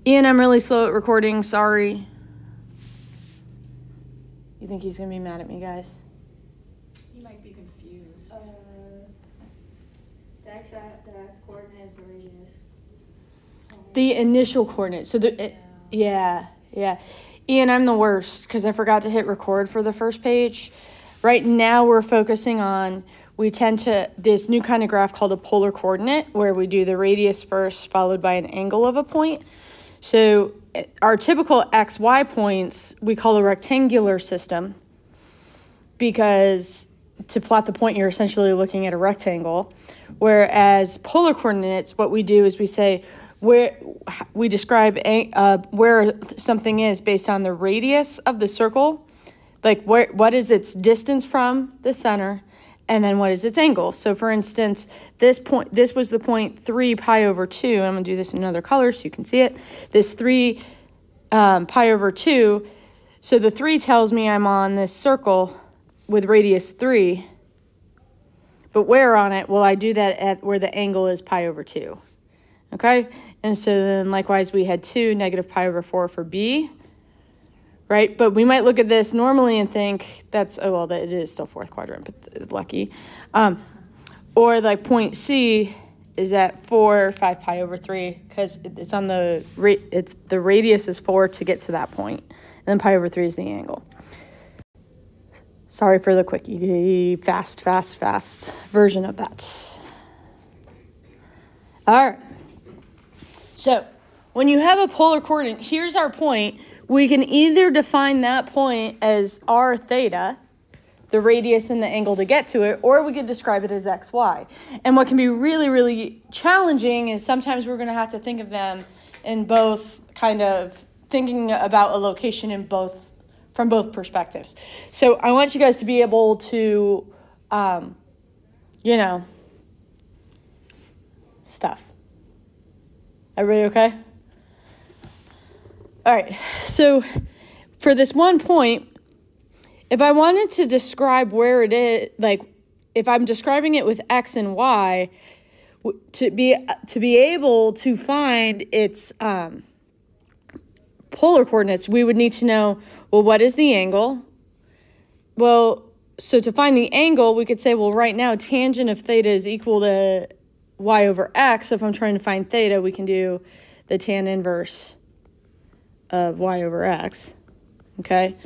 Ian, I'm really slow at recording. Sorry. You think he's going to be mad at me, guys? He might be confused. The coordinate is the radius. The initial coordinate. So, yeah. Ian, I'm the worst because I forgot to hit record for the first page. Right now, we're focusing on, this new kind of graph called a polar coordinate, where we do the radius first, followed by an angle of a point. So our typical XY points, we call a rectangular system, because to plot the point, you're essentially looking at a rectangle. Whereas polar coordinates, what we do is we say, where we describe where something is based on the radius of the circle, like what is its distance from the center, and then what is its angle. So for instance, this was the point 3 pi over 2. I'm going to do this in another color so you can see it. This 3 pi over 2. So the 3 tells me I'm on this circle with radius 3. But where on it? Well, I do that at where the angle is pi over 2. Okay? And so then likewise, we had 2 negative pi over 4 for B. Right? But we might look at this normally and think that's, oh, well, it is still fourth quadrant, but lucky. Or like point C is at 5 pi over 3, because it's on the radius is 4 to get to that point. And then pi over 3 is the angle. Sorry for the quickie, fast version of that. All right. So when you have a polar coordinate, here's our point. We can either define that point as r theta, the radius and the angle to get to it, or we could describe it as xy. And what can be really, really challenging is sometimes we're going to have to think of them in both, kind of thinking about a location in both, from both perspectives. So I want you guys to be able to, stuff. Everybody okay? All right, so for this one point, if I wanted to describe where it is, like if I'm describing it with x and y, to be able to find its polar coordinates, we would need to know, well, what is the angle? Well, so to find the angle, we could say, well, right now, tangent of theta is equal to y over x. So if I'm trying to find theta, we can do the tan inverse of y over x, okay?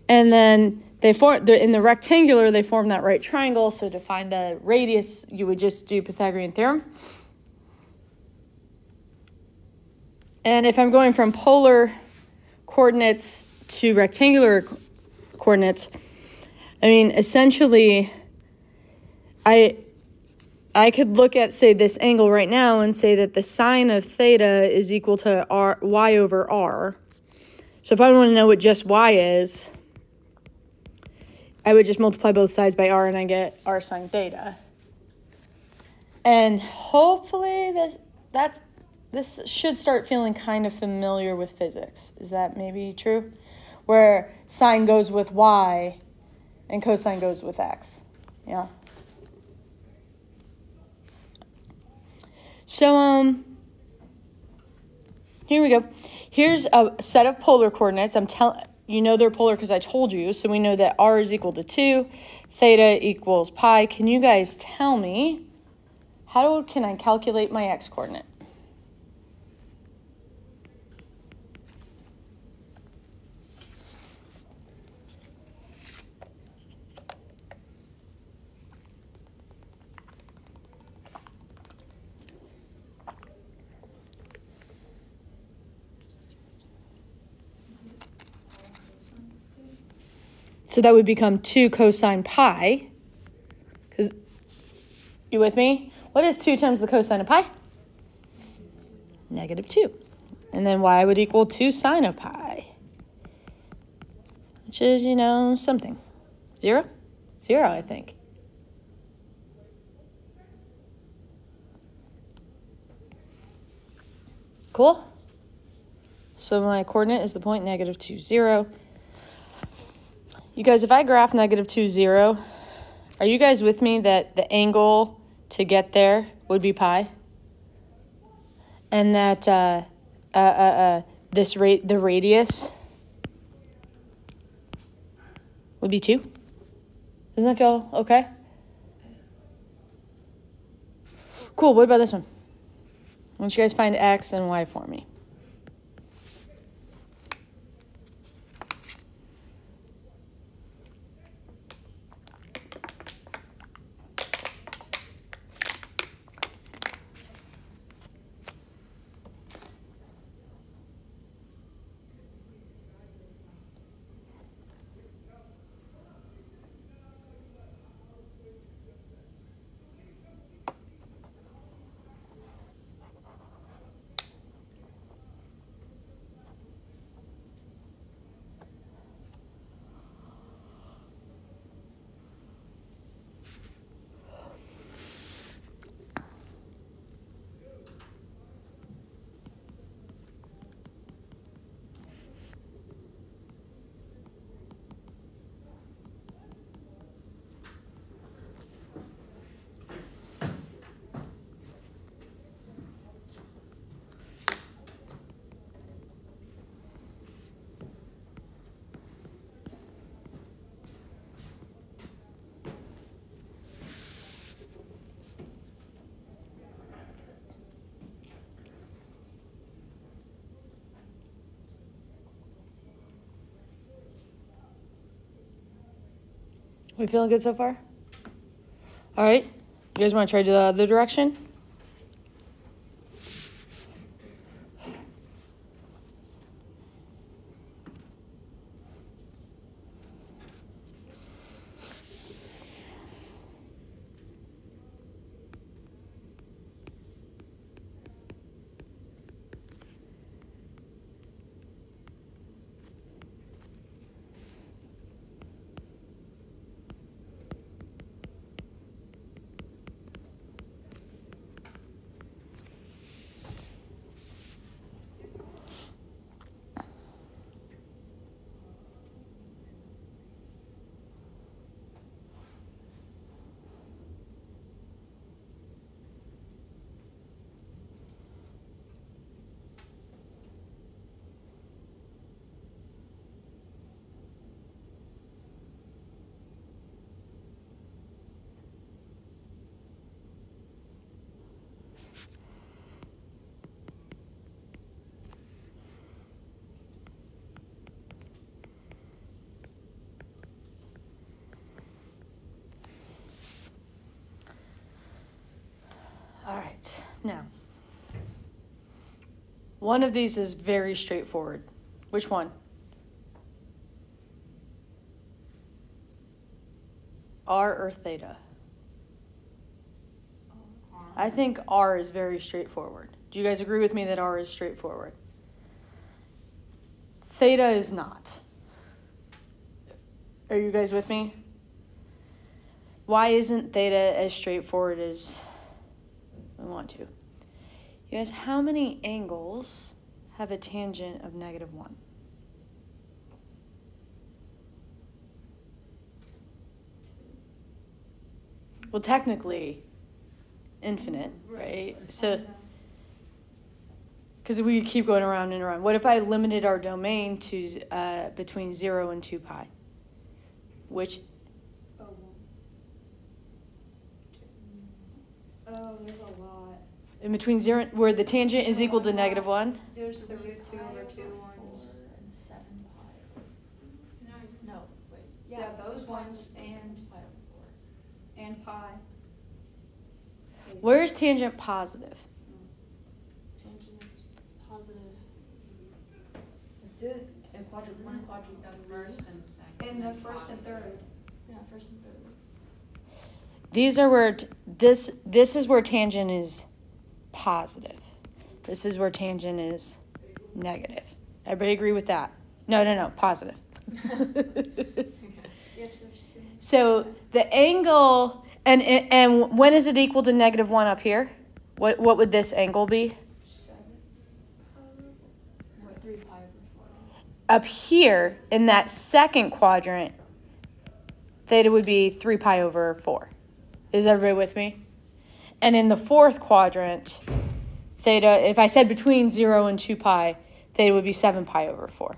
And then in the rectangular, they form that right triangle. So to find the radius, you would just do Pythagorean theorem. And if I'm going from polar coordinates to rectangular coordinates, I mean, essentially, I could look at, say, this angle right now and say that the sine of theta is equal to y over r. So if I want to know what just y is, I would just multiply both sides by r and I get r sine theta. And hopefully this should start feeling kind of familiar with physics. Is that maybe true? Where sine goes with y and cosine goes with x. Yeah. So here we go. Here's a set of polar coordinates. You know they're polar because I told you. So we know that r is equal to 2, theta equals pi. Can you guys tell me, can I calculate my x coordinate? So that would become 2 cosine pi. You with me? What is 2 times the cosine of pi? Negative 2. And then y would equal 2 sine of pi. Which is, something. 0? 0, I think. Cool? So my coordinate is the point negative 2, 0. You guys, if I graph negative 2, 0, are you guys with me that the angle to get there would be pi? And that the radius would be 2. Doesn't that feel okay? Cool. What about this one? I want you guys find X and Y for me. We feeling good so far? All right. You guys want to try the other direction? All right, now, one of these is very straightforward. Which one? R or theta? I think R is very straightforward. Do you guys agree with me that R is straightforward? Theta is not. Are you guys with me? Why isn't theta as straightforward as we want to? You guys, how many angles have a tangent of -1? Well, technically, infinite, right? So, because we keep going around and around. What if I limited our domain to between 0 and 2 pi? Which? Oh, there's a lot. In between 0, where the tangent is equal to -1? There's the root 2 over 2 ones. 4 and 7 pi. No, wait. Yeah, those ones and Pi over 4. and pi. Where is tangent positive? Tangent is positive. In Quadrant 1, quadrant First and second. In the first and third. Yeah, first and third. These are where this is where tangent is positive. This is where tangent is negative. Everybody agree with that? No, positive. Yes, there's 2. So the angle, and when is it equal to -1 up here? What would this angle be? 7. What, 3 pi over 4. Up here in that second quadrant, theta would be 3 pi over 4. Is everybody with me? And in the fourth quadrant, theta, if I said between 0 and 2 pi, theta would be 7 pi over 4.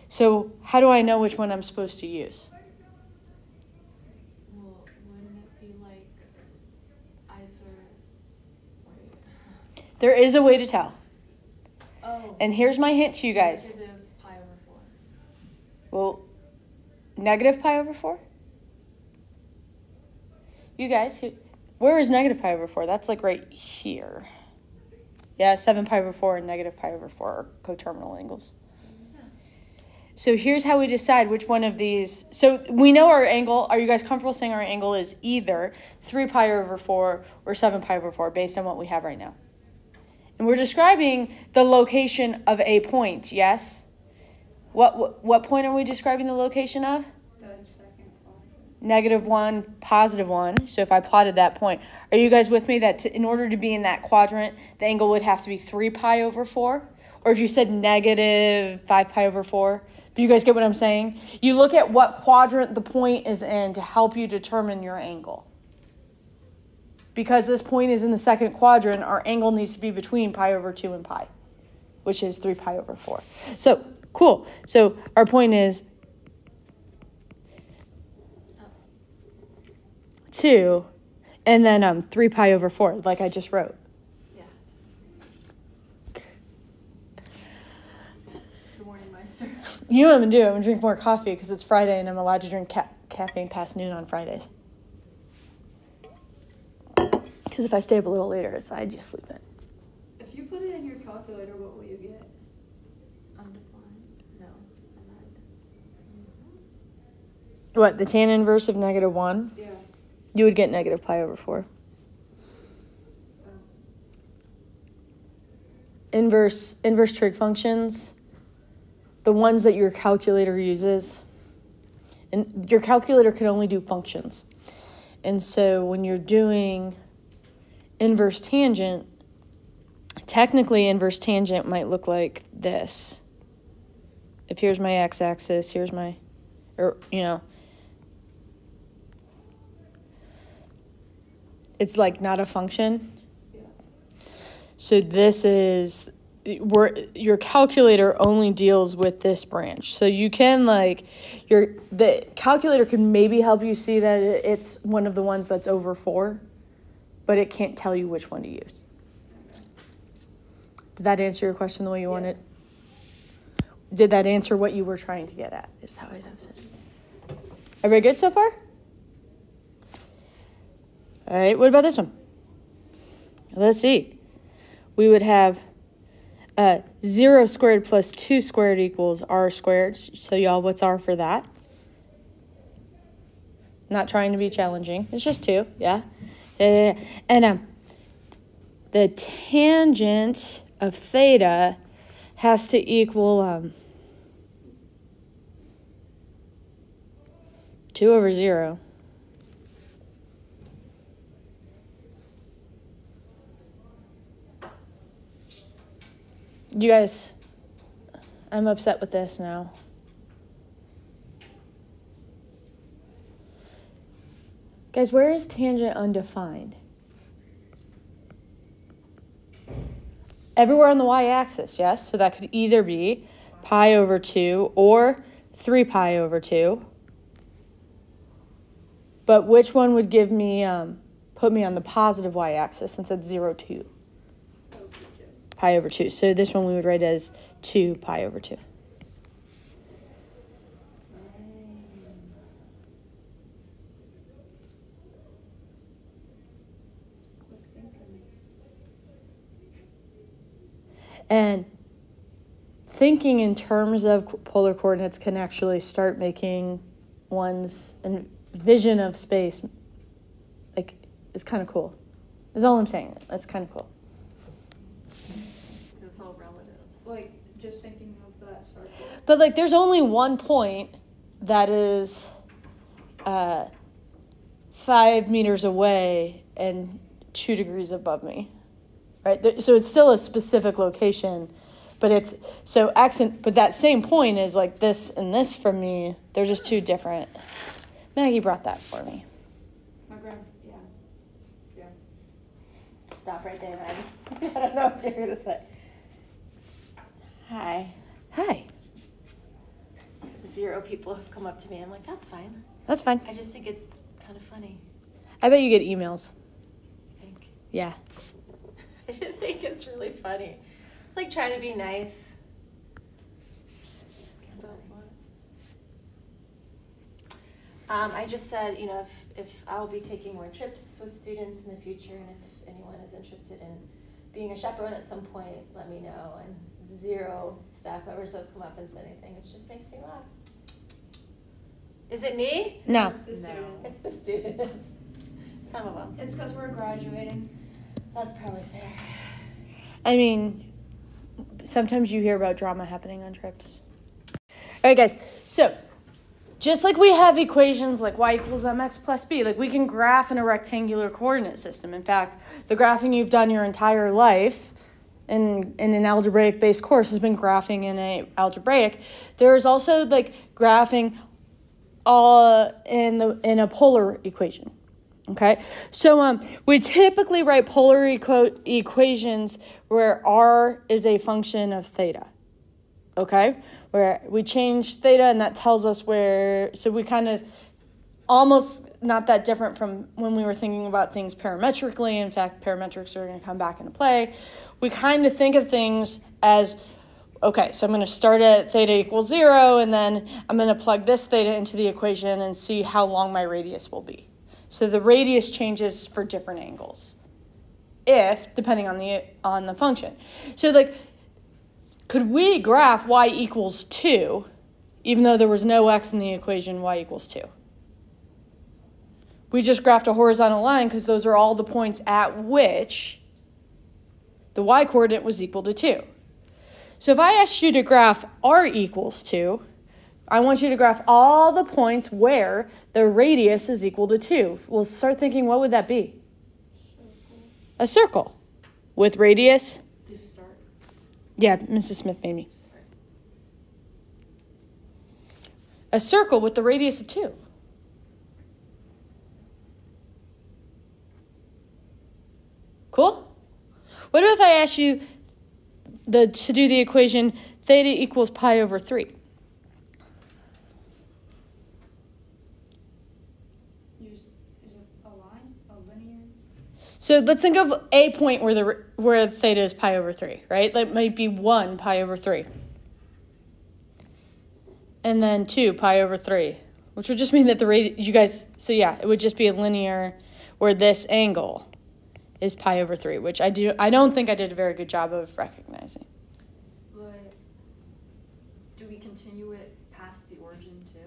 So how do I know which one I'm supposed to use? Well, wouldn't it be like either, wait. There is a way to tell. Oh. And here's my hint to you guys. Negative pi over 4. Well, negative pi over 4? You guys, where is negative pi over 4? That's like right here. Yeah, 7 pi over 4 and negative pi over 4 are coterminal angles. Yeah. So here's how we decide which one of these. So we know our angle. Are you guys comfortable saying our angle is either 3 pi over 4 or 7 pi over 4 based on what we have right now? And we're describing the location of a point, yes? What point are we describing the location of? The second quadrant. -1, +1. So if I plotted that point, are you guys with me that in order to be in that quadrant, the angle would have to be 3 pi over 4? Or if you said -5 pi over 4? Do you guys get what I'm saying? You look at what quadrant the point is in to help you determine your angle. Because this point is in the second quadrant, our angle needs to be between pi over 2 and pi, which is 3 pi over 4. So, cool. So our point is 2, and then 3 pi over 4, like I just wrote. Yeah. Good morning, Meister. You know what I'm going to do? I'm going to drink more coffee because it's Friday and I'm allowed to drink caffeine past noon on Fridays. Because if I stay up a little later, I just sleep in. If you put it in your calculator, what will you get? Undefined? No. What, the tan inverse of -1? Yeah. You would get negative pi over 4. Inverse trig functions, the ones that your calculator uses, and your calculator can only do functions. And so when you're doing inverse tangent, technically inverse tangent might look like this. If here's my x-axis, here's my, it's like not a function. Yeah. So this is where your calculator only deals with this branch. So you can the calculator can maybe help you see that it's one of the ones that's over 4, but it can't tell you which one to use. Did that answer your question the way you wanted? Did that answer what you were trying to get at? Is how I said. Everybody good so far? All right, what about this one? Let's see. We would have 0 squared plus 2 squared equals r squared. So y'all, what's r for that? Not trying to be challenging. It's just 2, yeah? And the tangent of theta has to equal 2 over 0. You guys, I'm upset with this now. Guys, where is tangent undefined? Everywhere on the y-axis, yes? So that could either be pi over 2 or 3 pi over 2. But which one would give me, put me on the positive y-axis since it's 0, 2? Pi over 2. So this one we would write as 2 pi over 2. And thinking in terms of polar coordinates can actually start making one's vision of space, it's kind of cool. That's all I'm saying. That's kind of cool. It's all relative. Like, just thinking of that circle. But, there's only one point that is 5 meters away and 2 degrees above me, right? So it's still a specific location, but but that same point is like this and this from me. They're just 2 different. Maggie brought that for me. My grand, yeah. stop right there, Maggie. I don't know what you're going to say. Hi. Hi. 0 people have come up to me. I'm like, that's fine. That's fine. I just think it's kind of funny. I bet you get emails. I think. Yeah. I just think it's really funny. It's like trying to be nice. About what? I just said, you know, if I'll be taking more trips with students in the future, and if anyone is interested in being a chaperone at some point, let me know. And 0 staff members have come up and said anything. It just makes me laugh. Is it me? No. It's the students. It's the students. Some of them. It's because we're graduating. That's probably fair. I mean, sometimes you hear about drama happening on trips. All right, guys. So, just like we have equations like y equals mx plus b, like we can graph in a rectangular coordinate system. In fact, the graphing you've done your entire life in an algebraic-based course has been graphing in a algebraic. There is also like graphing in a polar equation. Okay, so we typically write polar equations where r is a function of theta. Okay, where we change theta and that tells us where, so we kind of almost not that different from when we were thinking about things parametrically. In fact, parametrics are going to come back into play. We kind of think of things as, okay, so I'm going to start at theta equals 0, and then I'm going to plug this theta into the equation and see how long my radius will be. So the radius changes for different angles, depending on the function. So like, could we graph y equals 2, even though there was no x in the equation y equals 2? We just graphed a horizontal line because those are all the points at which the y-coordinate was equal to 2. So if I asked you to graph r equals 2, I want you to graph all the points where the radius is equal to 2. We'll start thinking, what would that be? A circle with radius. Did you start? Yeah, Mrs. Smith made me. A circle with the radius of 2. Cool? What if I asked you to do the equation theta equals pi over 3? Is it a line? A linear? So let's think of a point where theta is pi over 3, right? That might be 1 pi over 3. And then 2 pi over 3, which would just mean that it would just be a linear where this angle is pi over 3, which I don't think I did a very good job of recognizing. But do we continue it past the origin too?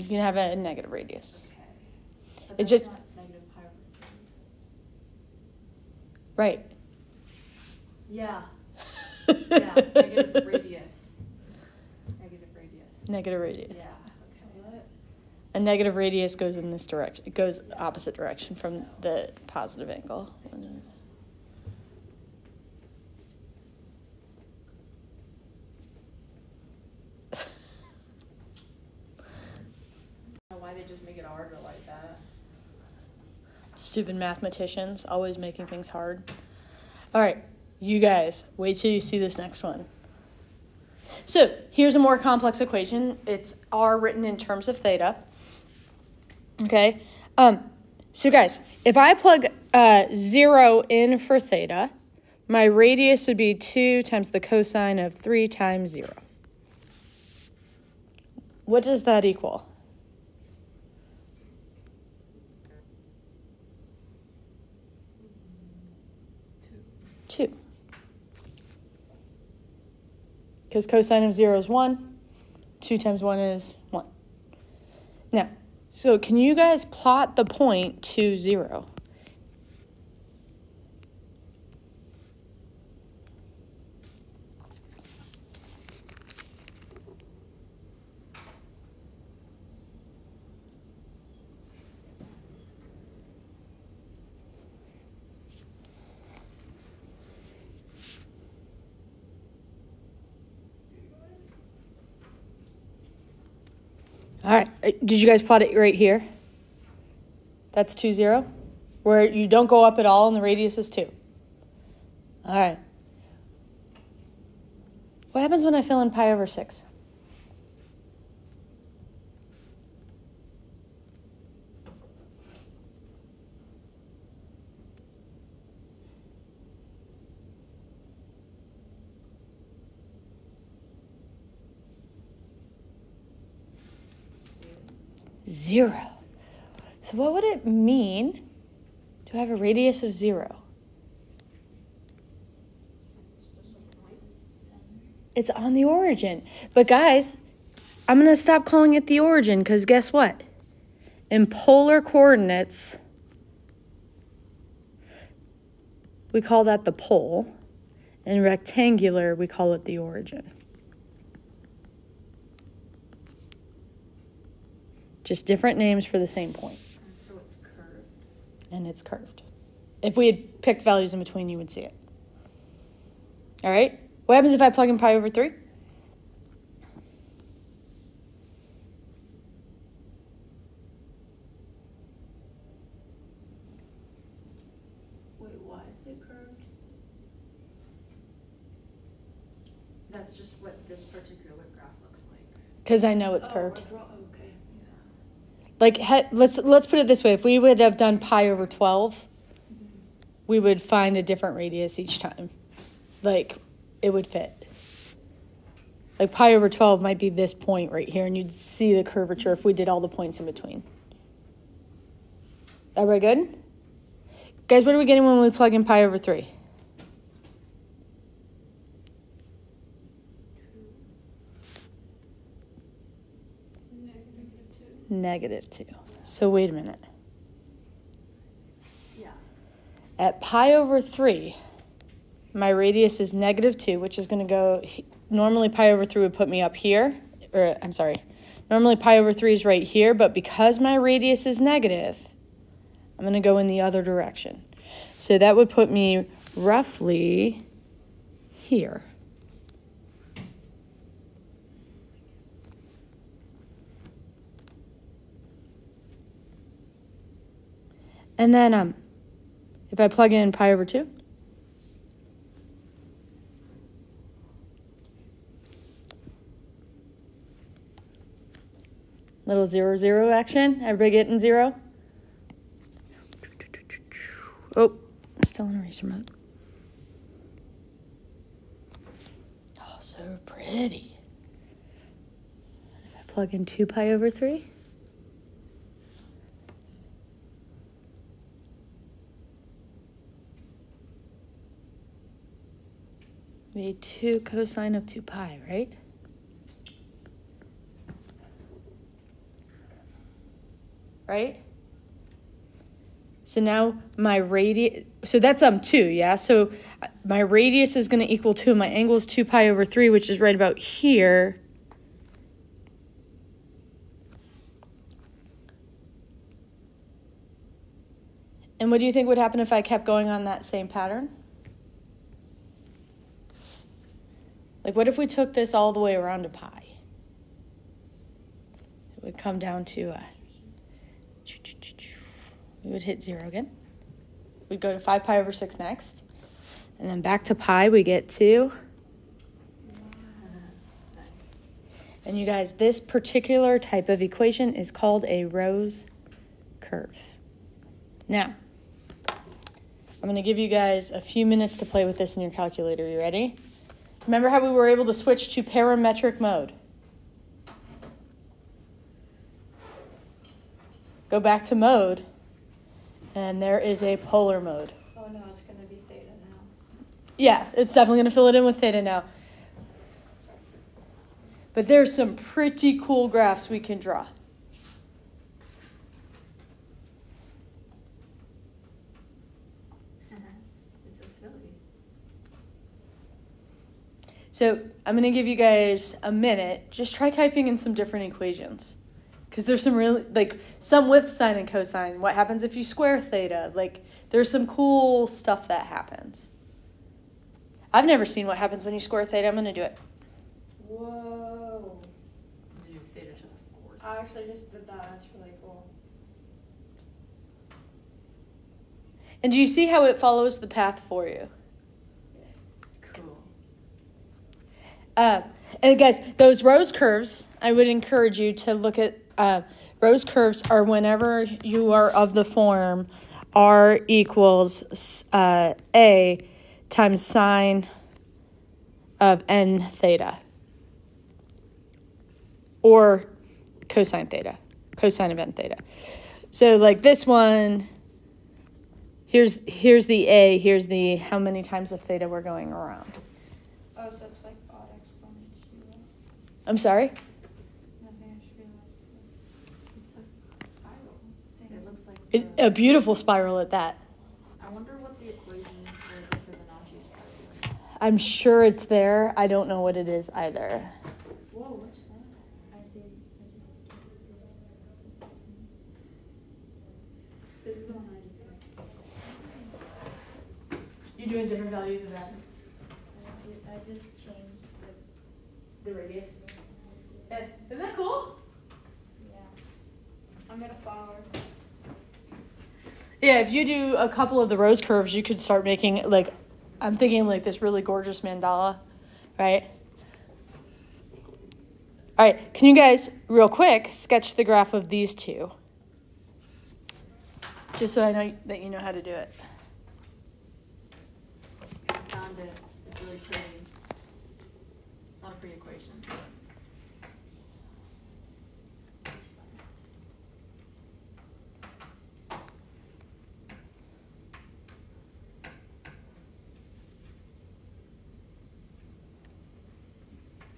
You can have a negative radius. Okay. But It's that's just- not negative pi over 3. Right. Yeah. Yeah, negative radius. Negative radius. Negative radius. Yeah, okay. What? A negative radius goes in this direction. It goes opposite direction from the positive angle. Why they just make it harder like that? Stupid mathematicians, always making things hard. All right, you guys, wait till you see this next one. So here's a more complex equation. It's r written in terms of theta. Okay, so guys, if I plug 0 in for theta, my radius would be 2 times the cosine of 3 times 0. What does that equal? 2. Because cosine of 0 is 1. 2 times 1 is 1. Now, so can you guys plot the point to 0? All right, did you guys plot it right here? That's 2, 0, where you don't go up at all and the radius is 2. All right. What happens when I fill in pi over 6? Zero. So what would it mean to have a radius of 0? It's on the origin. But guys, I'm going to stop calling it the origin because guess what? In polar coordinates, we call that the pole. In rectangular, we call it the origin. Just different names for the same point. So it's curved. And it's curved. If we had picked values in between, you would see it. All right? What happens if I plug in pi over 3? Wait, why is it curved? That's just what this particular graph looks like. Because I know it's curved. Okay. Like, let's put it this way. If we would have done pi over 12, we would find a different radius each time. Like, it would fit. Like, pi over 12 might be this point right here, and you'd see the curvature if we did all the points in between. Everybody good? Guys, what are we getting when we plug in pi over 3? -2. So wait a minute. Yeah. At pi over 3, my radius is -2, which is going to go... Normally, pi over 3 would put me up here. Or, I'm sorry. Normally, pi over 3 is right here, but because my radius is negative, I'm going to go in the other direction. So that would put me roughly here. And then if I plug in pi over 2, little 0, 0 action. Everybody getting 0? Oh, I'm still in eraser mode. Oh, so pretty. If I plug in 2 pi over 3, be 2 cosine of 2 pi, right? Right? So now my radius, so that's 2, yeah? So my radius is going to equal 2. My angle is 2 pi over 3, which is right about here. And what do you think would happen if I kept going on that same pattern? Like, what if we took this all the way around to pi? It would come down to, we would hit 0 again. We'd go to 5 pi over 6 next. And then back to pi, we get 2. And you guys, this particular type of equation is called a Rose curve. Now, I'm going to give you guys a few minutes to play with this in your calculator. You ready? Remember how we were able to switch to parametric mode? Go back to mode, and there is a polar mode. Oh no, it's going to be theta now. Yeah, it's definitely going to fill it in with theta now. But there's some pretty cool graphs we can draw. It's so silly. So I'm going to give you guys a minute. Just try typing in some different equations. Because there's some really, like, some with sine and cosine. What happens if you square theta? Like, there's some cool stuff that happens. I've never seen what happens when you square theta. I'm going to do it. Whoa. Do theta to the fourth. I actually just did that. That's really cool. And do you see how it follows the path for you? And guys, those rose curves, I would encourage you to look at rose curves are whenever you are of the form r equals a times sine of n theta or cosine theta, cosine of n theta. So like this one, here's the a, here's the how many times of theta we're going around. Oh, so it's like odd exponents. I'm sorry? Nothing, I just realized. It's a spiral. It looks like It's a beautiful spiral at that. I wonder what the equation for the Fibonacci spiral is. I'm sure it's there. I don't know what it is either. Whoa, what's that? This is the one I did. You're doing different values of that. I just changed The radius. Isn't that cool? yeah. I made a flower. Yeah, if you do a couple of the rose curves, you could start making, like, I'm thinking like this really gorgeous mandala, right? All right, can you guys, real quick, sketch the graph of these two? Just so I know that you know how to do it. I found it. It's really pretty. It's not a pretty equation.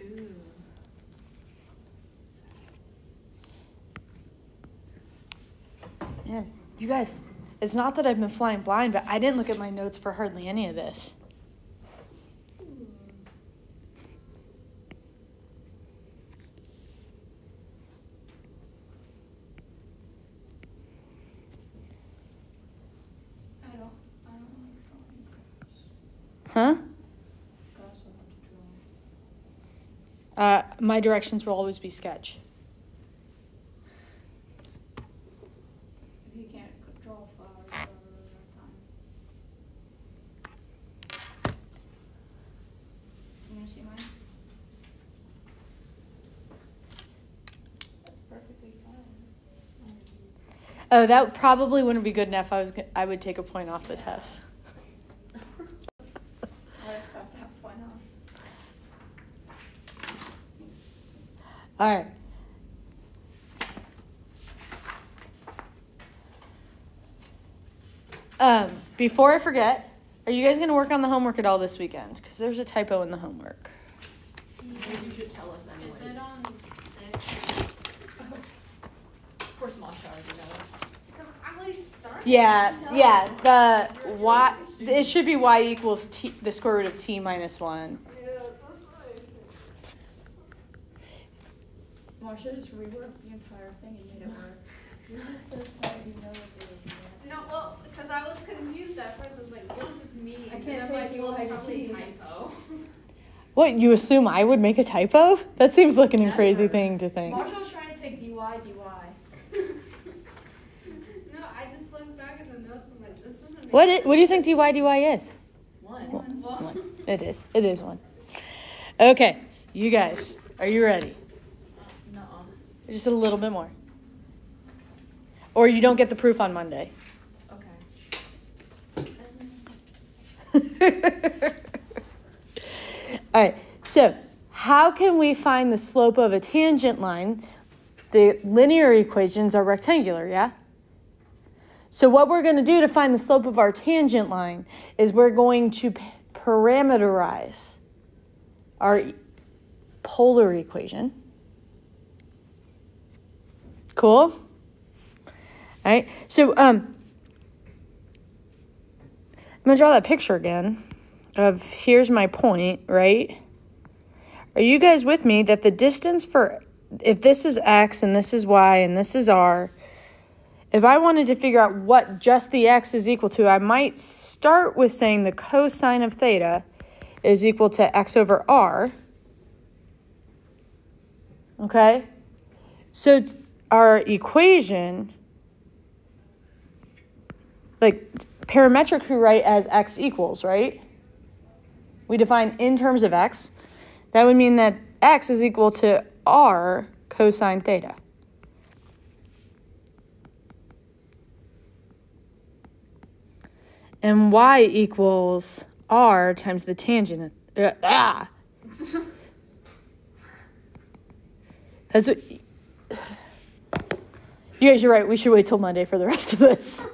Ooh. Man, you guys, it's not that I've been flying blind, but I didn't look at my notes for hardly any of this. I don't like drawing graphs. Huh? Graphs I have to draw. My directions will always be sketch. If you can't draw flowers, you have a really hard time. Can you see mine? That's perfectly fine. Oh, that probably wouldn't be good enough. I would take a point off the test. I accept that point off. All right. Before I forget, are you guys going to work on the homework at all this weekend? Because there's a typo in the homework. Maybe you should tell us anyways. Is it on 6? Of course, Montreal already knows. Because I'm already starting. Yeah. The y. It should be y equals t, the square root of t minus 1. Marsha just reworked the entire thing and made it work. You're just so sorry you know what they were doing. No, well, because I was confused at first. I was like, what does this mean? I can't and I'm take like, you well, it's like a probably tea. typo. What, you assume I would make a typo? That seems like an crazy thing to think. Marshall's trying to take dy. No, I just looked back at the notes and I'm like, this doesn't make What sense. do you think dy is? One. Well, It is. It is 1. Okay, you guys, are you ready? Nuh-uh. Just a little bit more. Or you don't get the proof on Monday. Okay. All right, so how can we find the slope of a tangent line? The linear equations are rectangular, yeah? So what we're going to do to find the slope of our tangent line is we're going to parameterize our polar equation. Cool? All right, so I'm going to draw that picture again of here's my point, right? Are you guys with me that the distance for, if this is x and this is y and this is r, if I wanted to figure out what just the x is equal to, I might start with saying the cosine of theta is equal to x over r. Okay? So our equation, like parametric we write as x equals, right? We define in terms of x. That would mean that x is equal to r cosine theta. And y equals r times the tangent. That's what. You guys, you're right. We should wait till Monday for the rest of this.